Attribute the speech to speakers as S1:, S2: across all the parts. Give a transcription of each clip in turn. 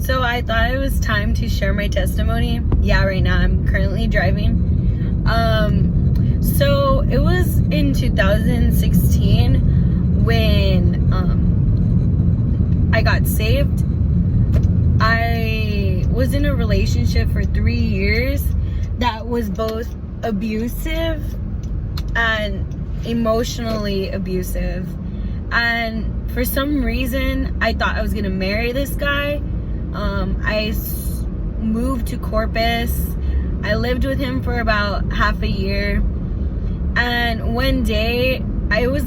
S1: So I thought it was time to share my testimony. Yeah, right now I'm currently driving. So it was in 2016 when I got saved. I was in a relationship for 3 years that was both abusive and emotionally abusive. And for some reason, I thought I was gonna marry this guy. I moved to Corpus. I lived with him for about half a year. And one day, it was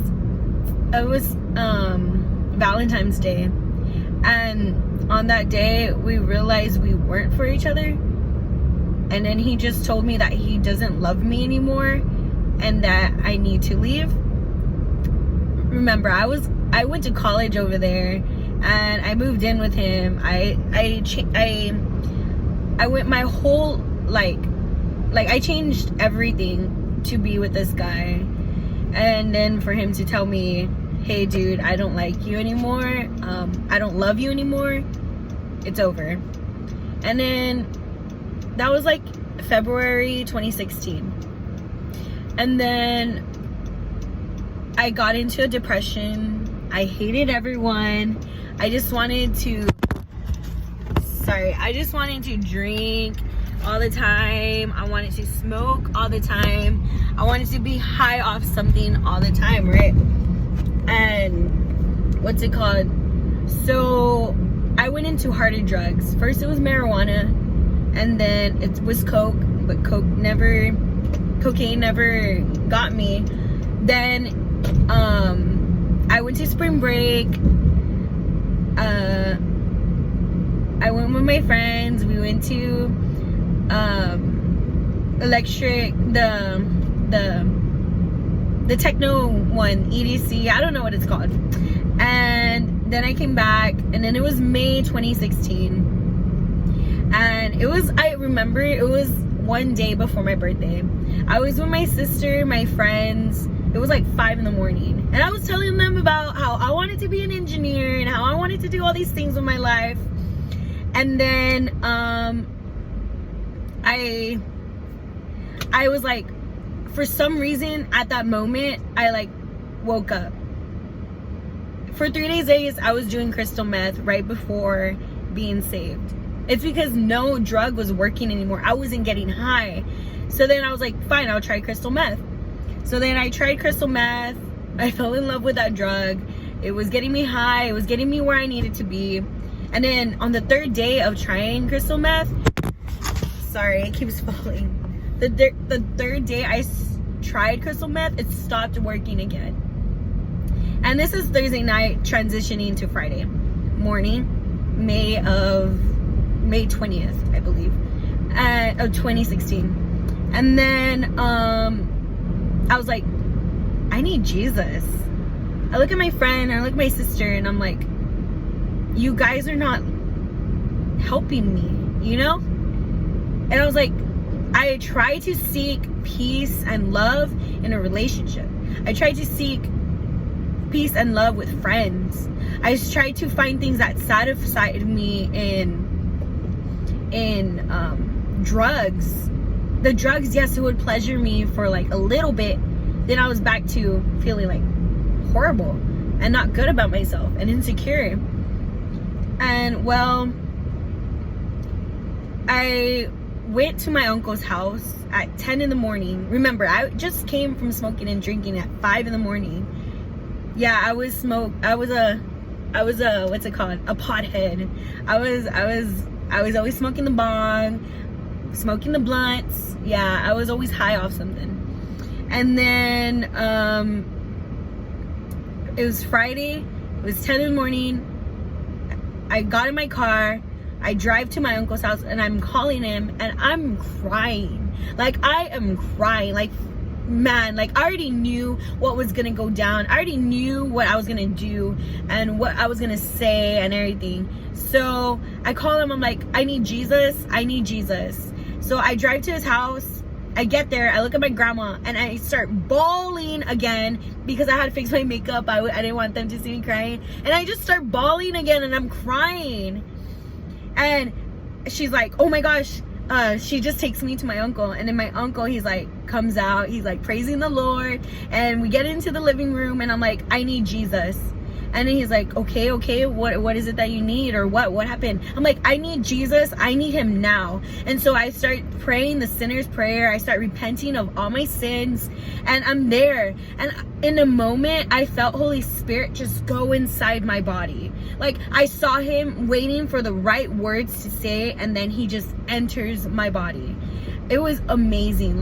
S1: Valentine's Day. And on that day, we realized we weren't for each other. And then he just told me that he doesn't love me anymore and that I need to leave. Remember, I went to college over there and I moved in with him. I went my whole like I changed everything to be with this guy. And then for him to tell me, hey dude, I don't like you anymore, I don't love you anymore, it's over. And then that was like February 2016. And then I got into a depression. I hated everyone. I just wanted to drink all the time. I wanted to smoke all the time. I wanted to be high off something all the time, right? And what's it called? So I went into harder drugs. First it was marijuana, and then it was coke, but cocaine never got me. Then I went to spring break. I went with my friends. We went to the techno one, EDC, I don't know what it's called. And then I came back, and then it was May 2016, and I remember it was one day before my birthday. I was with my sister, my friends. It was like 5 in the morning, and I was telling them about how I wanted to be an engineer and how I wanted to do all these things with my life. And then I was like, for some reason at that moment, I like woke up. For 3 days I was doing crystal meth right before being saved. It's because no drug was working anymore. I wasn't getting high. So then I was like, fine, I'll try crystal meth. So then I tried crystal meth. I fell in love with that drug. It was getting me high. It was getting me where I needed to be. And then on the 3rd day of trying crystal meth, sorry, it keeps falling. The 3rd day I tried crystal meth, it stopped working again. And this is Thursday night transitioning to Friday morning, May 20th, I believe, of 2016. And then I was like, I need Jesus. I look at my friend, I look at my sister, and I'm like, you guys are not helping me, you know? And I was like, I try to seek peace and love in a relationship. I try to seek peace and love with friends. I try to find things that satisfy me in drugs. The drugs, yes, it would pleasure me for like a little bit. Then I was back to feeling like horrible and not good about myself and insecure. And well, I went to my uncle's house at 10 in the morning. Remember, I just came from smoking and drinking at 5 in the morning. Yeah, I was a what's it called? A pothead. I was always smoking the bong, smoking the blunts. Yeah, I was always high off something. And then it was Friday. It was 10 in the morning. I got in my car. I drive to my uncle's house, and I'm calling him, and I'm crying. Like, I am crying. Like, man, like, I already knew what was gonna go down. I already knew what I was gonna do and what I was gonna say and everything. So I call him. I'm like, I need Jesus. I need Jesus. So I drive to his house. I get there. I look at my grandma, and I start bawling again because I had to fix my makeup. I didn't want them to see me crying. And I just start bawling again, and I'm crying. And she's like, oh my gosh, she just takes me to my uncle. And then my uncle, he's like, comes out, he's like praising the Lord. And we get into the living room and I'm like, I need Jesus. And then he's like, okay, what is it that you need, or what happened? I'm like, I need Jesus. I need him now. And so I start praying the sinner's prayer. I start repenting of all my sins, and I'm there. And in a moment, I felt Holy Spirit just go inside my body. Like, I saw him waiting for the right words to say, and then he just enters my body. It was amazing.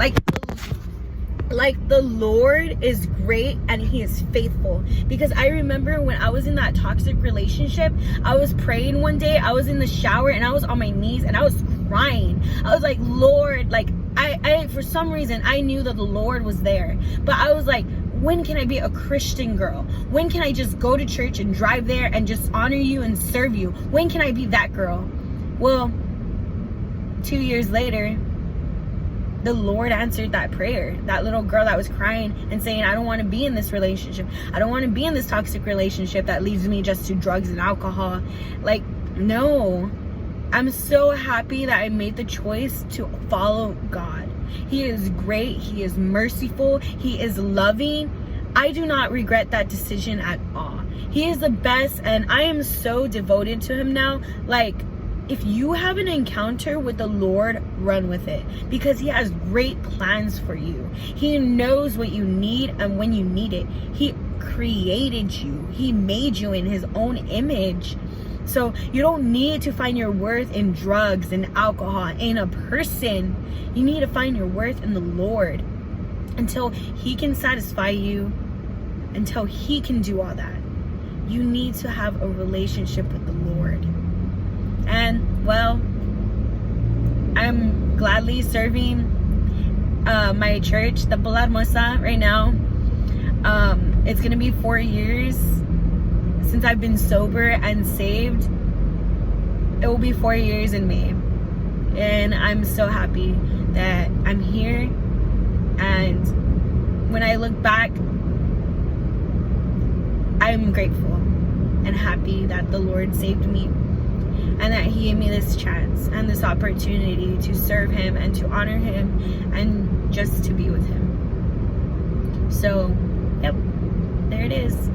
S1: Like the Lord is great and he is faithful. Because I remember when I was in that toxic relationship, I was praying one day, I was in the shower and I was on my knees and I was crying. I was like, Lord, like I for some reason I knew that the Lord was there, but I was like, when can I be a Christian girl? When can I just go to church and drive there and just honor you and serve you? When can I be that girl? Well, 2 years later, the Lord answered that prayer. That little girl that was crying and saying, I don't want to be in this relationship. I don't want to be in this toxic relationship that leads me just to drugs and alcohol. Like, no. I'm so happy that I made the choice to follow God. He is great. He is merciful. He is loving. I do not regret that decision at all. He is the best, and I am so devoted to him now. Like, if you have an encounter with the Lord, run with it, because he has great plans for you. He knows what you need and when you need it. He created you. He made you in his own image. So you don't need to find your worth in drugs and alcohol, in a person. You need to find your worth in the Lord until he can satisfy you, until he can do all that. You need to have a relationship with the Lord. And well, I'm gladly serving my church, the Bula Hermosa, right now. It's gonna be 4 years since I've been sober and saved. It will be 4 years in May, and I'm so happy that I'm here. And when I look back, I'm grateful and happy that the Lord saved me, and that he gave me this chance and this opportunity to serve him and to honor him and just to be with him. So, yep, there it is.